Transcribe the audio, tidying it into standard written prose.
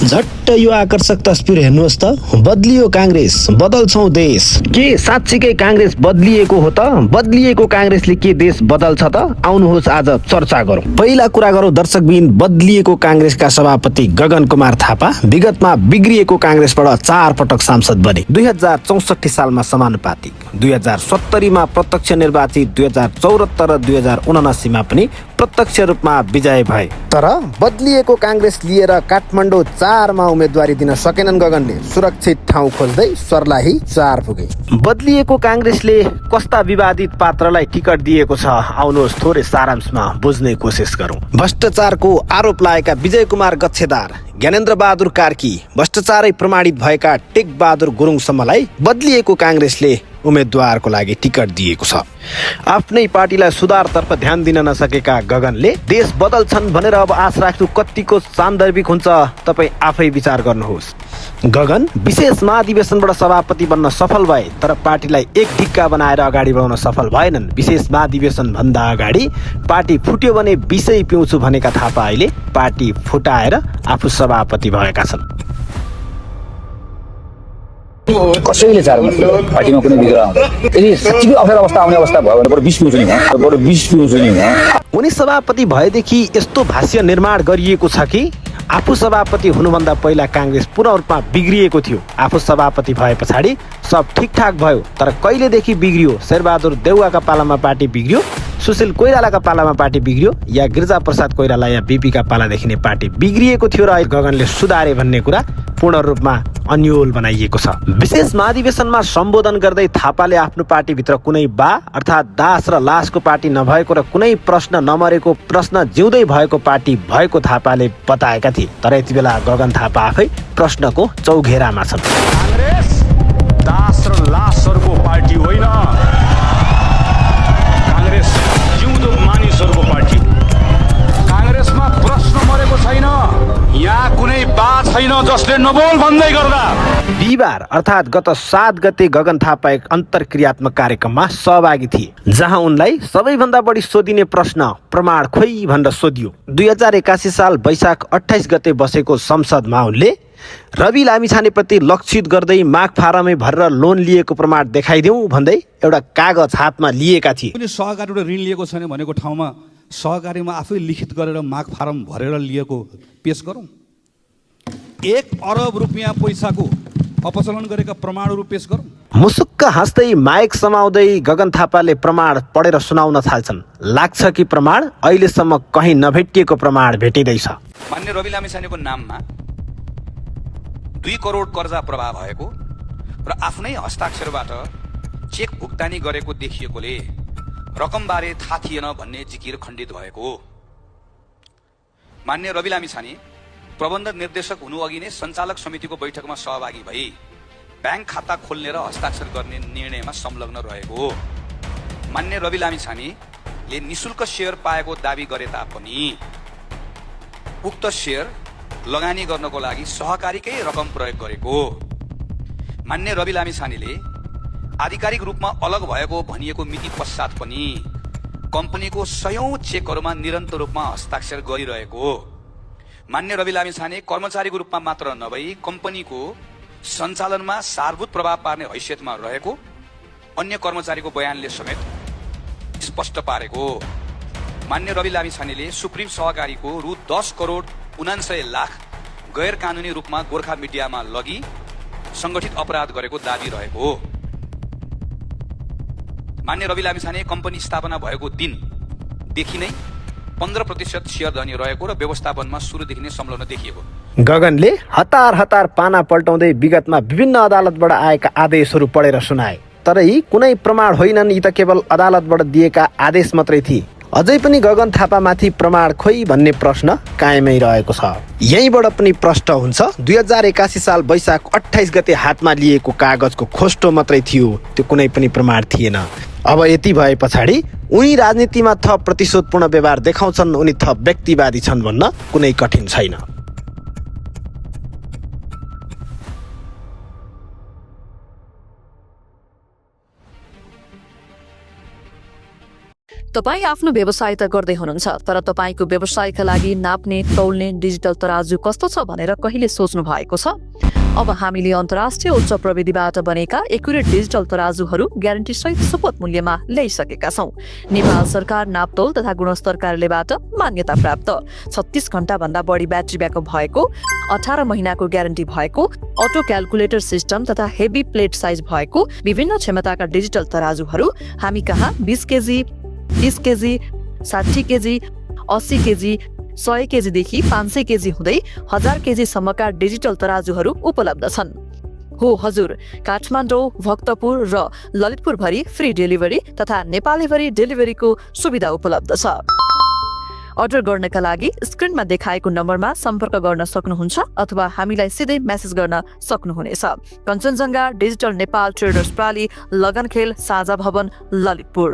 झट्ट यो आकर्षक तस्बिर हेर्नुहोस् त, बदलियो काङ्ग्रेस, बदल्छौं देश। के साँच्चीकै काङ्ग्रेस बदलिएको हो त? बदलिएको काङ्ग्रेसले के देश बदल्छ त? आउनुहोस् आज चर्चा गरौँ। पहिला कुरा गरौँ दर्शकबिन, बदलिएको काङ्ग्रेसका सभापति गगन कुमार थापा विगतमा बिग्रिएको काङ्ग्रेसबाट 4 पटक सांसद बने। 2064 सालमा समानुपातिक, 2070 मा प्रत्यक्ष निर्वाचित, 2074 र 2079 मा पनि प्रत्यक्ष रूपमा विजय भए। तर बदलिएको काङ्ग्रेस लिएर काठमाडौँ 4 मा उम्मेदवारी दिन सकेनन् गगनले। सुरक्षित ठाउँ खोज्दै सर्लाही 4 पुगे। बदलिएको काङ्ग्रेसले कस्ता विवादित पात्रलाई टिकट दिएको छ, आउनुहोस् थोरै सारांशमा बुझ्ने कोसिस गरौँ। भ्रष्टाचारको आरोप लागेका विजय कुमार गच्छेदार, ज्ञानेन्द्र बहादुर कार्की, भ्रष्टाचारै प्रमाणित भएका टेक बहादुर गुरुङसम्मलाई बदलिएको काङ्ग्रेसले उम्मेदवारको लागि टिकट दिएको छ। आफ्नै पार्टीलाई सुधारतर्फ ध्यान दिन नसकेका गगनले देश बदल्छन् भनेर अब आश राख्नु कतिको सान्दर्भिक हुन्छ तपाईँ आफै विचार गर्नुहोस्। गगन विशेष महाधिवेशनबाट सभापति बन्न सफल भए, तर पार्टीलाई एक ढिक्का बनाएर अगाडि बढाउन सफल भएनन्। विशेष महाधिवेशन भन्दा अगाडि पार्टी फुट्यो भने विषय पिउँछु भनेका थापा अहिले पार्टी फुटाएर आफू सभापति भएका छन्। कसैले चाहनु पार्टीमा कुनै बिग्रा यदि साँच्चीकै अप्ठ्यारो अवस्था आउने अवस्था भयो भने बरु 20 पिउँछु नि उनी सभापति भएदेखि यस्तो भाष्य निर्माण गरिएको छ कि आफू सभापति हुनुभन्दा पहिला काङ्ग्रेस पूर्ण रूपमा बिग्रिएको थियो। आफू सभापति भए पछाडि सब ठिकठाक भयो, तर कहिलेदेखि बिग्रियो? शेरबहादुर देउवाका पालामा पार्टी बिग्रियो, सुशील कोइरालाका पालामा पार्टी बिग्रियो, या गिरिजा प्रसाद कोइराला या बीपीका पालादेखि नै पार्टी बिग्रिएको थियो र गगनले सुधारे भन्ने कुरा पूर्ण रूपमा अन्यल बनाइएको छ। विशेष महाधिवेशनमा सम्बोधन गर्दै थापाले आफ्नो पार्टीभित्र कुनै बा अर्थात् दास र लासको पार्टी नभएको र कुनै प्रश्न नमरेको, प्रश्न जिउँदै भएको पार्टी भएको थापाले बताएका थिए। तर यति बेला गगन थापा आफै प्रश्नको चौघेरामा छन्। काङ्ग्रेस दास र लासहरूको पार्टी होइन, काङ्ग्रेस जिउँदो मानिसहरूको पार्टी। काङ्ग्रेसमा प्रश्न मरेको छैन, यहाँ कुनै बात छैन जसले नबोल भन्दै गर्दा। बिहिबार अर्थात् गत 7 गते गगन थापा एक अन्तर्क्रियात्मक कार्यक्रममा सहभागी थिए, जहाँ उनलाई सबैभन्दा बढी सोधिने प्रश्न प्रमाण खोइ भनेर सोधियो। 2081 साल वैशाख 28 गते बसेको संसदमा उनले रवि लामिछानेप्रति लक्षित गर्दै माग फारमै भरेर लोन लिएको प्रमाण देखाइदेऊ भन्दै एउटा कागज हातमा लिएका थिए। कुनै सहकारीबाट ऋण लिएको छैन भनेको ठाउँमा सहकारीमा आफै लिखित गरेर माग फारम भरेर लिएको पेश गरौँ। 1 अरब रुपियाँ पैसाको अपचलन गरेका प्रमाणहरू पेश गरौँ। मुसुक्क हाँस्दै माइक समाउँदै गगन थापाले प्रमाण पढेर सुनाउन थाल्छन्। लाग्छ कि प्रमाण अहिलेसम्म कहीँ नभेटिएको प्रमाण भेटिँदैछ। मान्य रवि लामिछानेको नाममा 2 करोड कर्जा प्रवाह भएको र आफ्नै हस्ताक्षरबाट चेक भुक्तानी गरेको देखिएकोले रकमबारे थाहा थिएन भन्ने जिकिर खण्डित भएको। मान्य रवि लामिछाने प्रबन्ध निर्देशक हुनु अघि नै सञ्चालक समितिको बैठकमा सहभागी भई ब्याङ्क खाता खोल्ने र हस्ताक्षर गर्ने निर्णयमा संलग्न रहेको। मान्य रवि लामिछानेले निशुल्क शेयर पाएको दावी गरे तापनि उक्त शेयर लगानी गर्नको लागि सहकारीकै रकम प्रयोग गरेको। मान्य रवि लामिछानेले आधिकारिक रूपमा अलग भएको भनिएको मिति पश्चात पनि कम्पनीको 100औं चेकहरूमा निरन्तर रूपमा हस्ताक्षर गरिरहेको। मान्य रवि लामिछाने कर्मचारीको रूपमा मात्र नभई कम्पनीको सञ्चालनमा सारभूत प्रभाव पार्ने हैसियतमा रहेको अन्य कर्मचारीको बयानले समेत स्पष्ट पारेको। मान्य रवि लामिछानेले सुप्रिम सहकारीको रु 10 करोड 79 लाख गैर कानुनी रूपमा गोर्खा मिडियामा लगी संगठित अपराध गरेको दावी रहेको। मान्य रवि लामिछाने कम्पनी स्थापना भएको दिनदेखि नै 15% शेयर धनी रहेको र व्यवस्थापनमा सुरुदेखि नै संलग्न देखिएको। गगनले हतार हतार पाना पल्टाउँदै विगतमा विभिन्न अदालतबाट आएका आदेशहरू पढेर सुनाए। तर यी कुनै प्रमाण होइनन्, यी त केवल अदालतबाट दिएका आदेश मात्रै थिए। अझै पनि गगन थापामाथि प्रमाण खोइ भन्ने प्रश्न कायमै रहेको छ। यहीँबाट पनि प्रश्न हुन्छ, 2081 साल वैशाख 28 गते हातमा लिएको कागजको खोस्टो मात्रै थियो, त्यो कुनै पनि प्रमाण थिएन। अब यति भए पछाडि उनी राजनीतिमा थप प्रतिशोधपूर्ण व्यवहार देखाउँछन्, उनी थप व्यक्तिवादी छन् भन्न कुनै कठिन छैन। तपाईँ आफ्नो व्यवसाय त गर्दै हुनुहुन्छ, तर तपाईँको व्यवसायका लागि नाप्ने तौल्ने डिजिटल तराजु कस्तो छ भनेर कहिले सोच्नु भएको छ? अब हामीले अन्तर्राष्ट्रिय उच्च प्रविधिबाट बनेका एकुरेट डिजिटल तराजुहरू ग्यारेन्टी सहित सुपथ मूल्यमा ल्याइसकेका छौँ। नेपाल सरकार नापतोल तथा गुणस्तर कार्यालयबाट मान्यता प्राप्त 36 घण्टाभन्दा बढी ब्याट्री ब्याकअप भएको, 18 महिनाको ग्यारेन्टी भएको, अटो क्यालकुलेटर सिस्टम तथा हेभी प्लेट साइज भएको विभिन्न क्षमताका डिजिटल तराजुहरू हामी कहाँ 20 KG, 30 KG, 60 KG, 80 KG, 100 केजीदेखि 500 KG हुँदै 1000 केजीसम्मका डिजिटल तराजुहरू उपलब्ध छन्। हो हजुर, काठमाडौँ, भक्तपुर र ललितपुर भरि फ्री डेलिभरी तथा नेपालैभरि डेलिभरीको सुविधा उपलब्ध छ। अर्डर गर्नका लागि स्क्रिनमा देखाएको नम्बरमा सम्पर्क गर्न सक्नुहुन्छ अथवा हामीलाई सिधै मेसेज गर्न सक्नुहुनेछ। कञ्चनजङ्घा डिजिटल नेपाल ट्रेडर्स प्राली, लगनखेल, साझा भवन, ललितपुर।